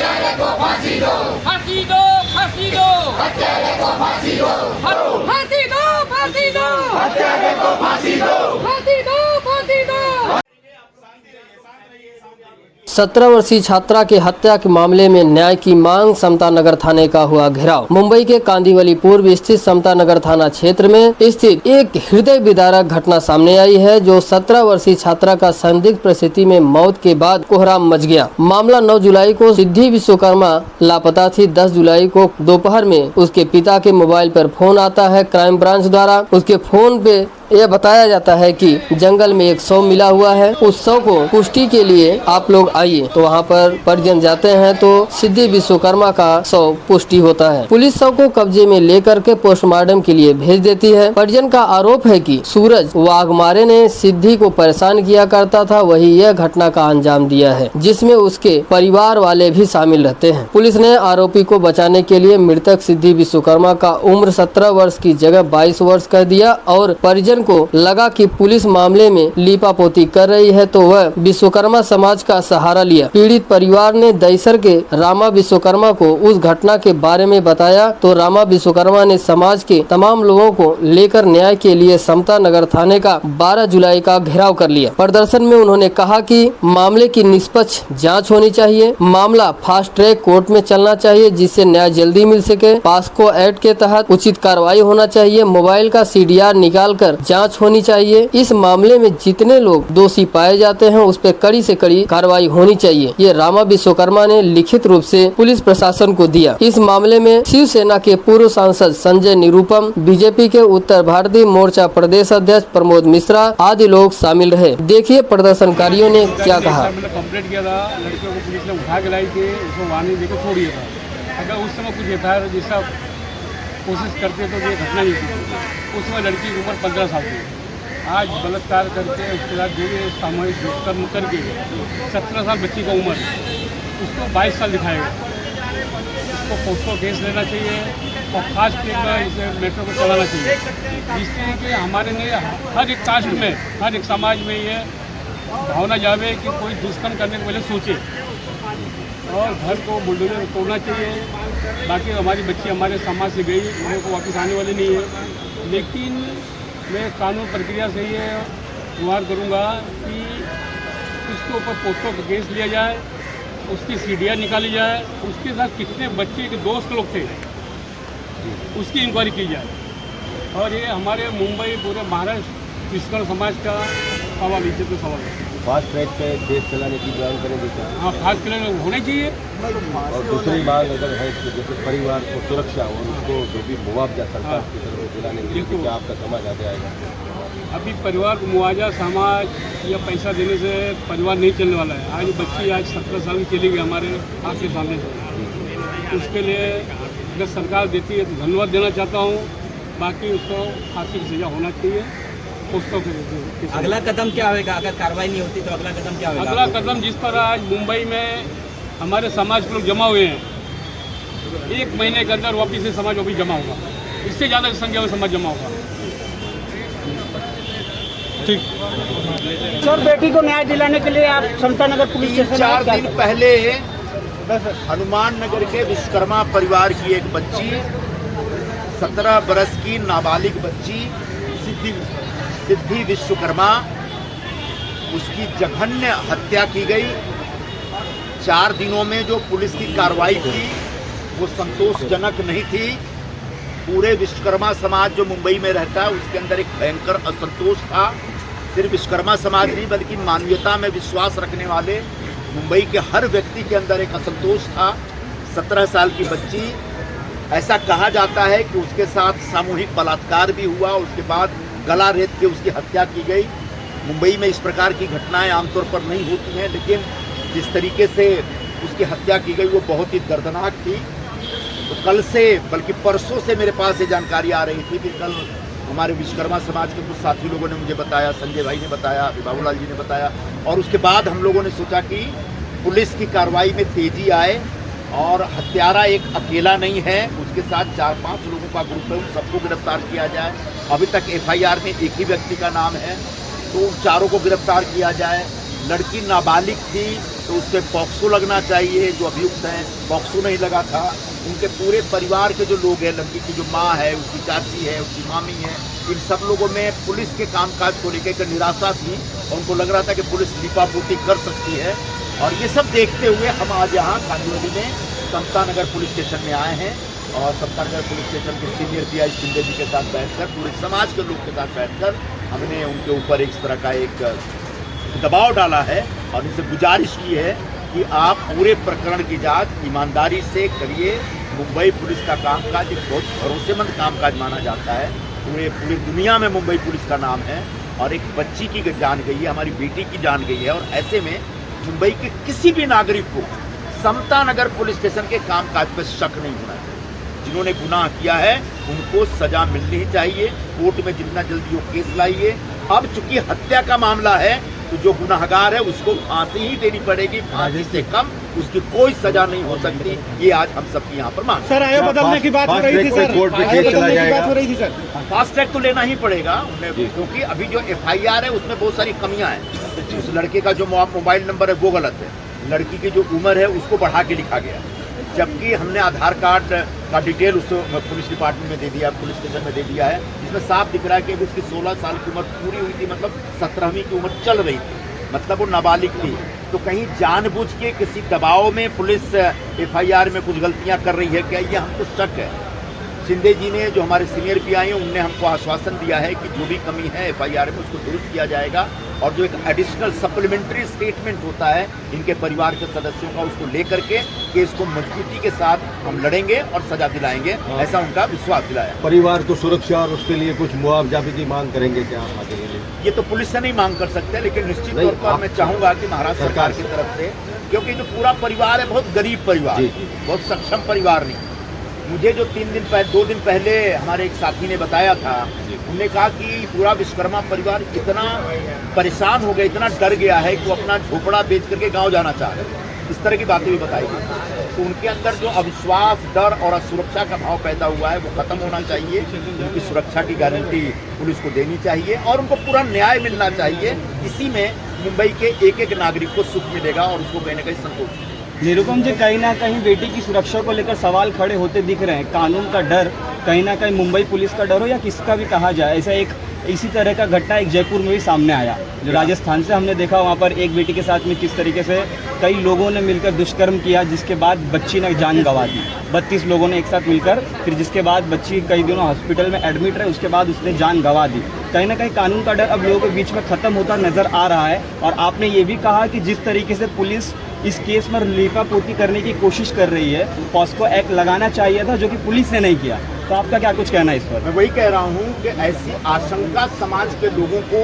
हत्यारे को फांसी दो, फांसी दो, फांसी दो, हत्यारे को फांसी दो, फांसी दो, फांसी दो, हत्यारे को फांसी दो। फांसी दो, फांसी दो। 17 वर्षीय छात्रा की हत्या के मामले में न्याय की मांग समता नगर थाने का हुआ घेराव। मुंबई के कांदिवली पूर्व स्थित समता नगर थाना क्षेत्र में स्थित एक हृदय विदारक घटना सामने आई है, जो 17 वर्षीय छात्रा का संदिग्ध परिस्थिति में मौत के बाद कोहराम मच गया। मामला 9 जुलाई को सिद्धि विश्वकर्मा लापता थी। 10 जुलाई को दोपहर में उसके पिता के मोबाइल पर फोन आता है। क्राइम ब्रांच द्वारा उसके फोन पे यह बताया जाता है कि जंगल में एक शव मिला हुआ है। उस शव को पुष्टि के लिए आप लोग आइए। तो वहाँ पर परिजन जाते हैं तो सिद्धि विश्वकर्मा का शव पुष्टि होता है। पुलिस शव को कब्जे में लेकर के पोस्टमार्टम के लिए भेज देती है। परिजन का आरोप है कि सूरज वाघमारे ने सिद्धि को परेशान किया करता था, वही यह घटना का अंजाम दिया है, जिसमें उसके परिवार वाले भी शामिल रहते हैं। पुलिस ने आरोपी को बचाने के लिए मृतक सिद्धि विश्वकर्मा का उम्र 17 वर्ष की जगह 22 वर्ष कर दिया और परिजन को लगा कि पुलिस मामले में लीपापोती कर रही है, तो वह विश्वकर्मा समाज का सहारा लिया। पीड़ित परिवार ने दहिसर के रामा विश्वकर्मा को उस घटना के बारे में बताया, तो रामा विश्वकर्मा ने समाज के तमाम लोगों को लेकर न्याय के लिए समता नगर थाने का 12 जुलाई का घेराव कर लिया। प्रदर्शन में उन्होंने कहा कि मामले की निष्पक्ष जाँच होनी चाहिए, मामला फास्ट ट्रैक कोर्ट में चलना चाहिए जिससे न्याय जल्दी मिल सके। पास्को एक्ट के तहत उचित कार्रवाई होना चाहिए। मोबाइल का CDR निकाल कर जांच होनी चाहिए। इस मामले में जितने लोग दोषी पाए जाते हैं उस पर कड़ी से कड़ी कार्रवाई होनी चाहिए। ये रामा विश्वकर्मा ने लिखित रूप से पुलिस प्रशासन को दिया। इस मामले में शिवसेना के पूर्व सांसद संजय निरुपम, बीजेपी के उत्तर भारतीय मोर्चा प्रदेश अध्यक्ष प्रमोद मिश्रा आदि लोग शामिल रहे। देखिए प्रदर्शनकारियों ने क्या कहा। कंप्लेंट किया था, लड़कियों को पुलिस ने उठा के लाई थी, उसको वार्निंग देकर छोड़ दिया था। अगर उस समय कुछ FIR जैसा कोशिश करते तो ये घटना नहीं थी। उस समय लड़की की उम्र 15 साल थी। आज बलात्कार करके उसके बाद जो भी सामूहिक दुष्कर्म करके 17 साल बच्ची का उम्र, उसको 22 साल दिखाएगा। उसको पोस्को केस लेना चाहिए और खास कर इसे मेट्रो को चलाना चाहिए, जिससे कि हमारे लिए हर एक कास्ट में, हर एक समाज में ये भावना जावे कि कोई दुष्कर्म करने के पहले सोचे और घर को बुलडोजर तोड़ना चाहिए। बाकी हमारी बच्ची हमारे समाज से गई, मेरे को वापस आने वाली नहीं है। लेकिन मैं कानून प्रक्रिया से ये गुहार करूँगा कि इसके ऊपर पोस्को का केस लिया जाए, उसकी CDR निकाली जाए, उसके साथ कितने बच्चे के दोस्त लोग थे उसकी इंक्वायरी की जाए। और ये हमारे मुंबई पूरे महाराष्ट्र विश्वकर्मा समाज का सवाल, इज्जत का सवाल है। फास्ट ट्रैक पे केस चलाने की मांग करें जैसे। हाँ, फास्ट ट्रैक होने चाहिए। और दूसरी मांग अगर है तो जैसे परिवार को सुरक्षा और उसको जो भी मुआवजा सरकार की तरफ से दिलाने के लिए क्या आपका समाज आगे आएगा? अभी परिवार को मुआवजा, समाज या पैसा देने से परिवार नहीं चलने वाला है। आज बच्ची आज 17 साल की चली गई हमारे आपके सामने से। उसके लिए अगर सरकार देती है तो धन्यवाद देना चाहता हूँ। बाकी उसको फांसी की सजा होना चाहिए। उसको अगला कदम क्या होगा अगर कार्रवाई नहीं होती तो? अगला कदम क्या होगा? अगला कदम जिस पर आज मुंबई में हमारे समाज के लोग जमा हुए हैं, 1 महीने के अंदर वापिस से समाज वापिस जमा होगा। इससे ज़्यादा संख्या में समाज जमा होगा। ठीक सर, बेटी को न्याय दिलाने के लिए आप समता नगर पुलिस स्टेशन 4 दिन पहले हनुमान नगर के विश्वकर्मा परिवार की एक बच्ची, 17 बरस की नाबालिग बच्ची सिद्धि विश्वकर्मा, उसकी जघन्य हत्या की गई। 4 दिनों में जो पुलिस की कार्रवाई थी वो संतोषजनक नहीं थी। पूरे विश्वकर्मा समाज जो मुंबई में रहता है उसके अंदर एक भयंकर असंतोष था। सिर्फ विश्वकर्मा समाज नहीं बल्कि मानवीयता में विश्वास रखने वाले मुंबई के हर व्यक्ति के अंदर एक असंतोष था। 17 साल की बच्ची, ऐसा कहा जाता है कि उसके साथ सामूहिक बलात्कार भी हुआ, उसके बाद गला रेत के उसकी हत्या की गई। मुंबई में इस प्रकार की घटनाएं आमतौर पर नहीं होती हैं, लेकिन जिस तरीके से उसकी हत्या की गई वो बहुत ही दर्दनाक थी। तो कल से बल्कि परसों से मेरे पास ये जानकारी आ रही थी कि कल हमारे विश्वकर्मा समाज के कुछ साथी लोगों ने मुझे बताया, संजय भाई ने बताया, बाबूलाल जी ने बताया, और उसके बाद हम लोगों ने सोचा कि पुलिस की कार्रवाई में तेजी आए और हत्यारा एक अकेला नहीं है, उसके साथ 4-5 लोगों का ग्रुप है, उन सबको गिरफ्तार किया जाए। अभी तक FIR में एक ही व्यक्ति का नाम है, तो उन चारों को गिरफ्तार किया जाए। लड़की नाबालिग थी तो उस पर पॉक्सो लगना चाहिए। जो अभियुक्त हैं पॉक्सो नहीं लगा था। उनके पूरे परिवार के जो लोग हैं, लड़की की जो माँ है, उसकी चाची है, उसकी मामी है, इन सब लोगों में पुलिस के कामकाज को लेकर निराशा थी और उनको लग रहा था कि पुलिस लीपापोती कर सकती है। और ये सब देखते हुए हम आज यहाँ कांदिवली में समता नगर पुलिस स्टेशन में आए हैं और समता नगर पुलिस स्टेशन के सीनियर पीआई शिंदे जी के साथ बैठकर, पूरे समाज के लोग के साथ बैठकर हमने उनके ऊपर एक तरह का एक दबाव डाला है और उनसे गुजारिश की है कि आप पूरे प्रकरण की जांच ईमानदारी से करिए। मुंबई पुलिस का कामकाज एक बहुत भरोसेमंद कामकाज माना जाता है। पूरी दुनिया में मुंबई पुलिस का नाम है और एक बच्ची की जान गई है, हमारी बेटी की जान गई है और ऐसे में मुंबई के किसी भी नागरिक को समता नगर पुलिस स्टेशन के कामकाज पर शक नहीं होना चाहिए। जिन्होंने गुनाह किया है उनको सजा मिलनी ही चाहिए। कोर्ट में जितना जल्दी वो केस लाइए। अब चूंकि हत्या का मामला है तो जो गुनाहगार है उसको फांसी ही देनी पड़ेगी। फांसी से कम उसकी कोई सजा नहीं हो सकती। ये आज हम सबकी यहाँ पर मांग। सर आयु बदलने की बात हो रही थी सर, कोर्ट में आयु केस चला बदलने की बात जाएगा। हो रही थी सर। फास्ट ट्रैक तो लेना ही पड़ेगा उन्हें, क्योंकि अभी जो FIR है उसमें बहुत सारी कमियां हैं। उस लड़के का जो मोबाइल नंबर है वो गलत है। लड़की की जो उम्र है उसको बढ़ा के लिखा गया, जबकि हमने आधार कार्ड का डिटेल उस पुलिस डिपार्टमेंट में दे दिया, पुलिस स्टेशन में दे दिया है, जिसमें साफ दिख रहा है कि उसकी 16 साल की उम्र पूरी हुई थी, मतलब 17वीं की उम्र चल रही थी, मतलब वो नाबालिग थी। तो कहीं जानबूझ के किसी दबाव में पुलिस FIR में कुछ गलतियां कर रही है क्या, ये हमको शक है। शिंदे जी ने, जो हमारे सीनियर पीआई हैं, उनने हमको आश्वासन दिया है कि जो भी कमी है FIR में उसको दुरुस्त किया जाएगा और जो एक एडिशनल सप्लीमेंट्री स्टेटमेंट होता है इनके परिवार के सदस्यों का, उसको लेकर के केस को मजबूती के साथ हम लड़ेंगे और सजा दिलाएंगे, ऐसा उनका विश्वास दिलाया। परिवार को सुरक्षा और उसके लिए कुछ मुआवजा भी की मांग करेंगे क्या आप आगे के लिए? ये तो पुलिस से नहीं मांग कर सकते, लेकिन निश्चित तौर पर मैं चाहूँगा कि महाराष्ट्र सरकार की तरफ से, क्योंकि जो पूरा परिवार है बहुत गरीब परिवार, बहुत सक्षम परिवार नहीं। मुझे जो 2 दिन पहले हमारे एक साथी ने बताया था, उन्होंने कहा कि पूरा विश्वकर्मा परिवार इतना परेशान हो गया, इतना डर गया है कि वो अपना झोपड़ा बेच करके गांव जाना चाह रहे हैं। इस तरह की बातें भी बताई गई। तो उनके अंदर जो अविश्वास, डर और असुरक्षा का भाव पैदा हुआ है वो खत्म होना चाहिए। उनकी सुरक्षा की गारंटी पुलिस को देनी चाहिए और उनको पूरा न्याय मिलना चाहिए। इसी में मुंबई के एक नागरिक को सुख मिलेगा और उसको कहीं ना कहीं संतोष। निरुपम जी, कहीं ना कहीं बेटी की सुरक्षा को लेकर सवाल खड़े होते दिख रहे हैं। कानून का डर, कहीं ना कहीं मुंबई पुलिस का डर हो या किसका भी कहा जाए, ऐसा एक इसी तरह का घटना एक जयपुर में भी सामने आया, जो राजस्थान से हमने देखा। वहाँ पर एक बेटी के साथ में किस तरीके से कई लोगों ने मिलकर दुष्कर्म किया, जिसके बाद बच्ची ने जान गंवा दी। 32 लोगों ने एक साथ मिलकर, फिर जिसके बाद बच्ची कई दिनों हॉस्पिटल में एडमिट रहे, उसके बाद उसने जान गंवा दी। कहीं ना कहीं कानून का डर अब लोगों के बीच में ख़त्म होता नज़र आ रहा है। और आपने ये भी कहा कि जिस तरीके से पुलिस इस केस में लीपापोती करने की कोशिश कर रही है, पॉस्को एक्ट लगाना चाहिए था, जो कि पुलिस ने नहीं किया। तो आपका क्या कुछ कहना है इस पर? मैं वही कह रहा हूँ कि ऐसी आशंका समाज के लोगों को,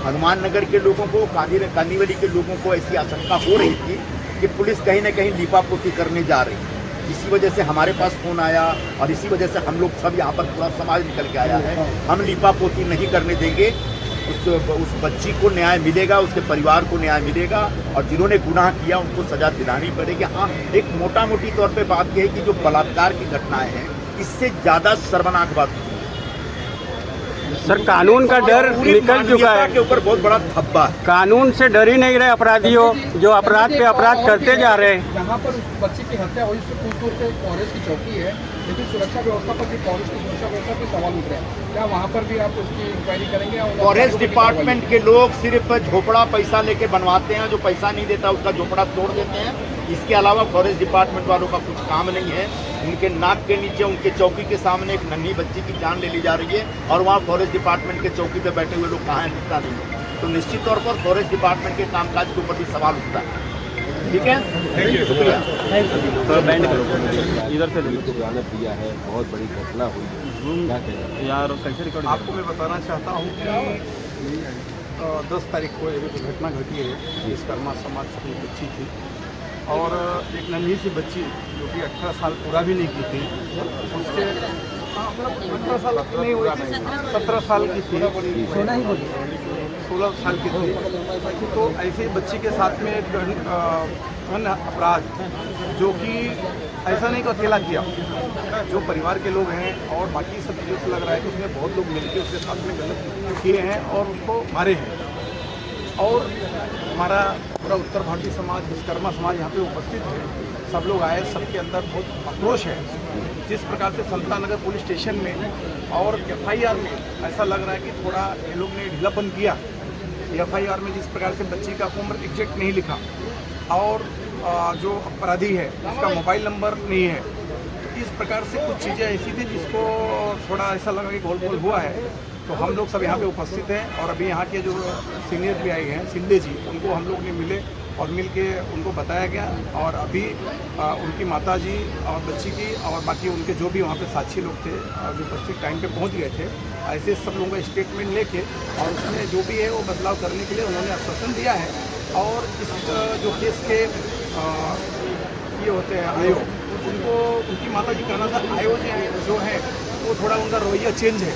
हनुमान नगर के लोगों को, कांदिवली के लोगों को ऐसी आशंका हो रही थी कि पुलिस कहीं न कहीं लीपापोती करने जा रही है। इसी वजह से हमारे पास फ़ोन आया और इसी वजह से हम लोग सब यहाँ पर पूरा समाज निकल के आया है। हम लीपापोती नहीं करने देंगे। उस बच्ची को न्याय मिलेगा, उसके परिवार को न्याय मिलेगा और जिन्होंने गुनाह किया उनको सजा दिलानी पड़ेगी। हाँ, एक मोटा मोटी तौर पे बात यह है कि जो बलात्कार की घटनाएं हैं, इससे ज़्यादा शर्मनाक बात सर, कानून का डर निकल चुका है, के ऊपर बहुत बड़ा धब्बा है। कानून से डर ही नहीं रहे अपराधियों, जो अपराध पे अपराध करते जा रहे हैं। यहाँ पर उस बच्ची की हत्या हुई, उससे दूर दूर पे फॉरेस्ट की चौकी है, लेकिन सुरक्षा व्यवस्था पर भी फॉरेस्ट की सुरक्षा व्यवस्था पे सवाल उठ रहे हैं। क्या वहाँ पर भी आप उसकी इंक्वायरी करेंगे? फॉरेस्ट डिपार्टमेंट के लोग सिर्फ झोपड़ा पैसा लेके बनवाते हैं, जो पैसा नहीं देता उसका झोपड़ा तोड़ देते हैं। इसके अलावा फॉरेस्ट डिपार्टमेंट वालों का कुछ काम नहीं है। उनके नाक के नीचे, उनके चौकी के सामने एक नन्ही बच्ची की जान ले ली जा रही है और वहाँ फॉरेस्ट डिपार्टमेंट के चौकी पे बैठे हुए लोग कहाँ हैं, दिखता नहीं है। तो निश्चित तौर पर फॉरेस्ट डिपार्टमेंट के कामकाज के ऊपर भी सवाल उठता है। ठीक है, शुक्रिया। इधर से बयान दिया है, बहुत बड़ी घटना हुई है यार, कैसे रिकॉर्ड? आपको मैं बताना चाहता हूँ कि 10 तारीख को एक घटना घटी है। विश्वकर्मा समाज की बच्ची थी और एक नन्ही सी बच्ची जो कि 18 साल पूरा भी नहीं की थी, उसके 18 साल नहीं हुई थी, 17 साल की थी, 16 साल की थी। तो ऐसे बच्ची के साथ में एक अन्य अपराध, जो कि ऐसा नहीं कि अकेला किया, जो परिवार के लोग हैं और बाकी सब चीज़ों से लग रहा है कि उसने बहुत लोग मिलकर उसके साथ में गलत किए हैं और उसको मारे हैं। और हमारा पूरा उत्तर भारतीय समाज, विश्वकर्मा समाज यहाँ पे उपस्थित है। सब लोग आए, सबके अंदर बहुत आक्रोश है। जिस प्रकार से समता नगर पुलिस स्टेशन में और FIR में ऐसा लग रहा है कि थोड़ा ये लोग ने ढीलापन किया। FIR में जिस प्रकार से बच्ची का उम्र एग्जैक्ट नहीं लिखा और जो अपराधी है उसका मोबाइल नंबर नहीं है, तो इस प्रकार से कुछ चीज़ें ऐसी थी जिसको थोड़ा ऐसा लगा कि गोल हुआ है। तो हम लोग सब यहाँ पे उपस्थित हैं और अभी यहाँ के जो सीनियर भी आए हैं शिंदे जी, उनको हम लोग ने मिले और मिल के उनको बताया गया और अभी उनकी माता जी और बच्ची की और बाकी उनके जो भी वहाँ पे साक्षी लोग थे जो उपस्थित टाइम पे पहुँच गए थे, ऐसे सब लोगों का स्टेटमेंट लेके और उसमें जो भी है वो बदलाव करने के लिए उन्होंने आश्वासन दिया है। और इस जो केस के ये होते हैं आयोग, उनको उनकी माता जी कहना था आयोग जो है वो थोड़ा उनका रवैया चेंज है,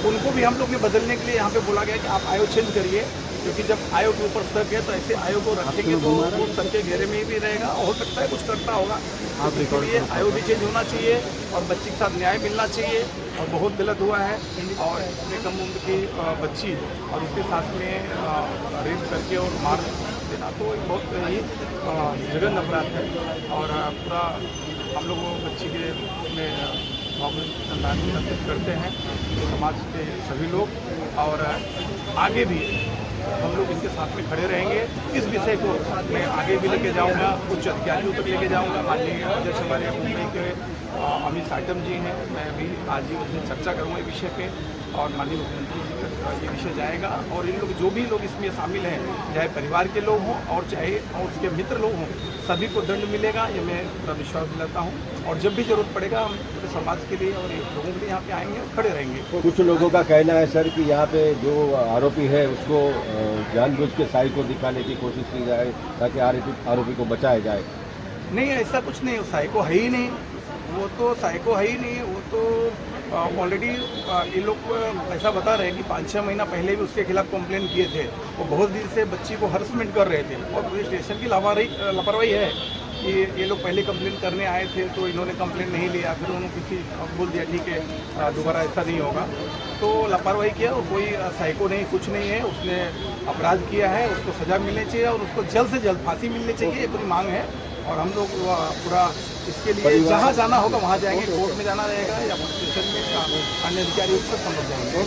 उनको भी हम लोग ने बदलने के लिए यहाँ पे बोला गया कि आप आयोग चेंज करिए, क्योंकि जब आयोग के ऊपर शक है तो ऐसे आयोग को रखेंगे तो वो शक के घेरे में भी रहेगा, हो सकता है कुछ करता होगा। इसलिए आयोग भी चेंज होना चाहिए और बच्ची के साथ न्याय मिलना चाहिए। और बहुत गलत हुआ है और इतने कम उम्र की बच्ची और उसके साथ में रेप करके और मार देना तो एक बहुत ही जघन्य अपराध है। और पूरा हम लोग बच्ची के में संतान करते हैं समाज के सभी लोग और आगे भी हम लोग इनके साथ में खड़े रहेंगे। इस विषय को मैं आगे भी लेके जाऊंगा, उच्च अधिकारियों तक लेके जाऊंगा। माननीय अध्यक्ष हमारे मुंबई के अमित साटम जी हैं, मैं भी आज ही उनसे चर्चा करूँगा इस विषय पे और माननीय मुख्यमंत्री जी तक ये विषय जाएगा। और इन लोग जो भी लोग इसमें शामिल हैं, चाहे परिवार के लोग हों और चाहे और उसके मित्र लोग हों, सभी को दंड मिलेगा, ये मैं पूरा विश्वास दिलाता हूँ। और जब भी जरूरत पड़ेगा हम पूरे समाज के लिए और लोगों के लिए यहाँ पे आएंगे और खड़े रहेंगे। कुछ लोगों का कहना है सर कि यहाँ पे जो आरोपी है उसको जानबूझ के साई को दिखाने की कोशिश की जाए ताकि आरोपी को बचाया जाए। नहीं, ऐसा कुछ नहीं, साइको है ही नहीं, वो तो साइको है ही नहीं। वो तो ऑलरेडी ये लोग ऐसा बता रहे हैं कि 5-6 महीना पहले भी उसके खिलाफ कंप्लेन किए थे। वो बहुत दिन से बच्ची को हरसमेंट कर रहे थे और पुलिस स्टेशन की लापरवाही है कि ये लोग पहले कंप्लेन करने आए थे तो इन्होंने कंप्लेन नहीं लिया, फिर उन्होंने किसी बोल दिया ठीक है दोबारा ऐसा नहीं होगा, तो लापरवाही किया। और कोई साइको नहीं, कुछ नहीं है, उसने अपराध किया है, उसको सज़ा मिलनी चाहिए और उसको जल्द से जल्द फांसी मिलनी चाहिए, ये पूरी मांग है। और हम लोग पूरा इसके लिए जहाँ जाना होगा वहाँ जाएंगे, कोर्ट में जाना रहेगा या स्टेशन में अन्य अधिकारियों पर समझ जाएंगे।